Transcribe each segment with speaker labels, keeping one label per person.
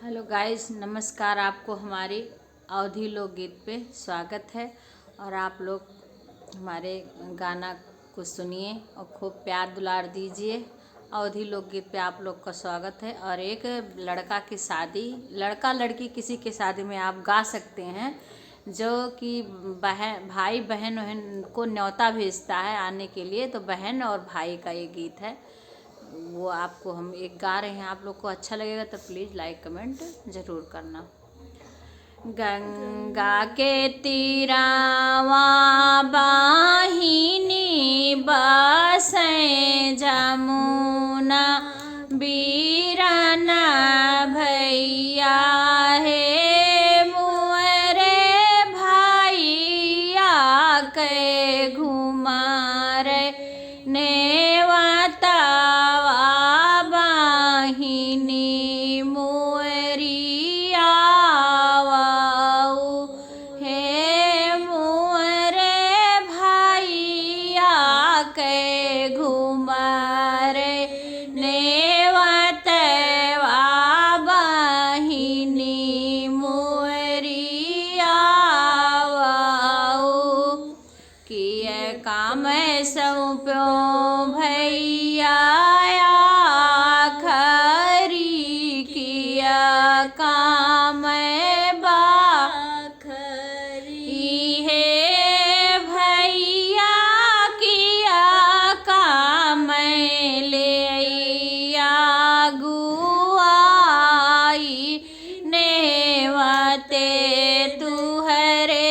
Speaker 1: Hello guys, नमस्कार। आपको हमारी अवधी लोकगीत पे स्वागत है और आप लोग हमारे गाना को सुनिए और खूब प्यार दुलार दीजिए। अवधी लोकगीत पे आप लोग का स्वागत है। और एक लड़का लड़की किसी के शादी में आप गा सकते हैं, जो कि भाई बहन को न्योता भेजता है आने के लिए, तो बहन और भाई का ये गीत है। वो आपको हम एक गा रहे हैं, आप लोग को अच्छा लगेगा तो प्लीज़ लाइक कमेंट ज़रूर करना। गंगा के तीरावा बाहिनी बसे जमुना बीरन भैया हे मुअरे भैया के घुमार नेवता काम सौंप्यो भैया खरी किया काम बाखरी है भैया किया काम ले गुआई नेवते तुहरे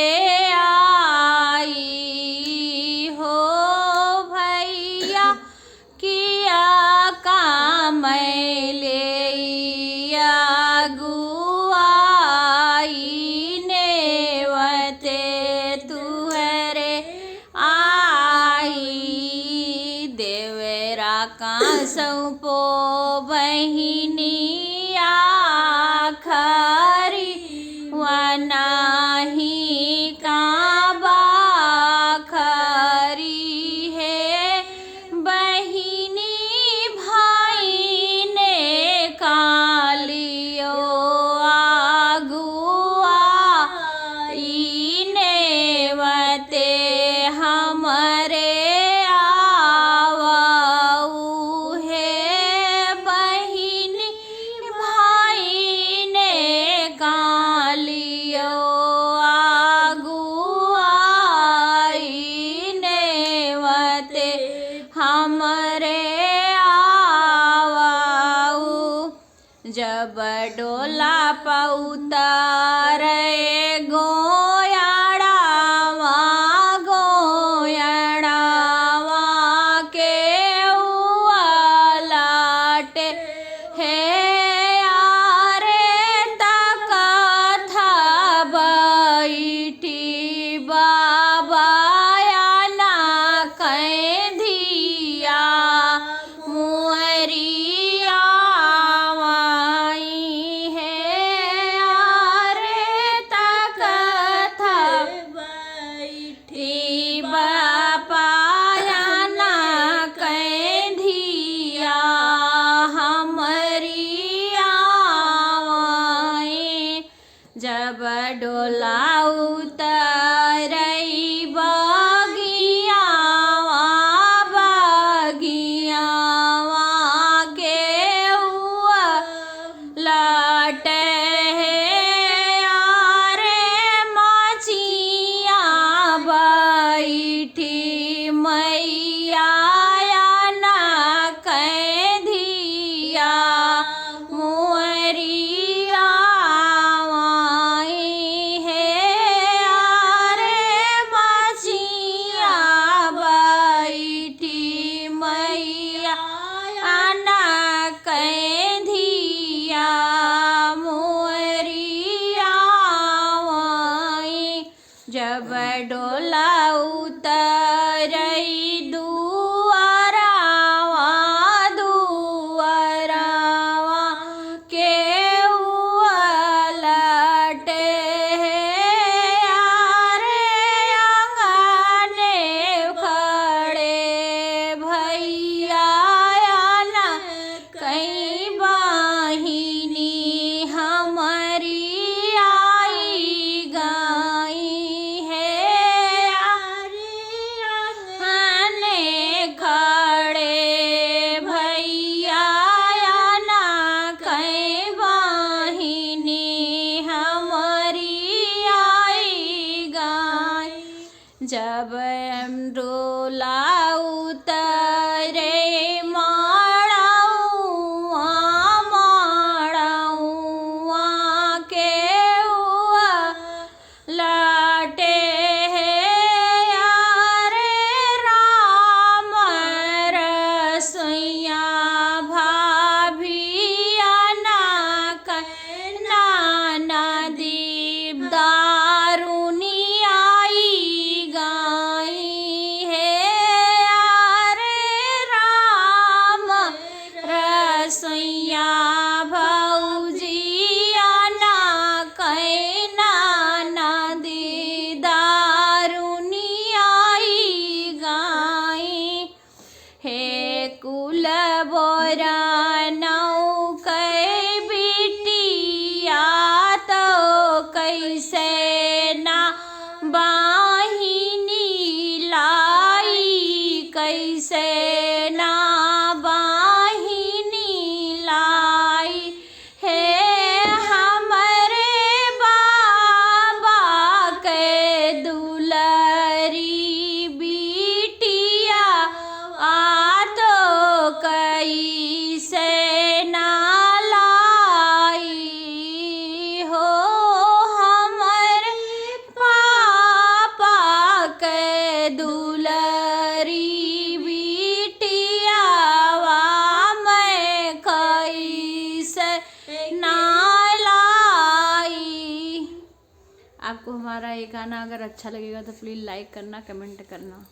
Speaker 1: सौंपो बहिनिया खरी वनाही का बाखरी है बहिनी भाई ने कालियो आगुआ नेवते हमारे जब डोला पउतारे गोयड़ावा के उलाटे हे यारे तक था बैठी बाबा ना कह दिया मुअरी जब डोला उतरई बगियावा के लट यारे मचिया बैठी मैया ना कह दिया मुअरी मैया ना कह दिया। आपको हमारा ये गाना अगर अच्छा लगेगा तो प्लीज़ लाइक करना, कमेंट करना।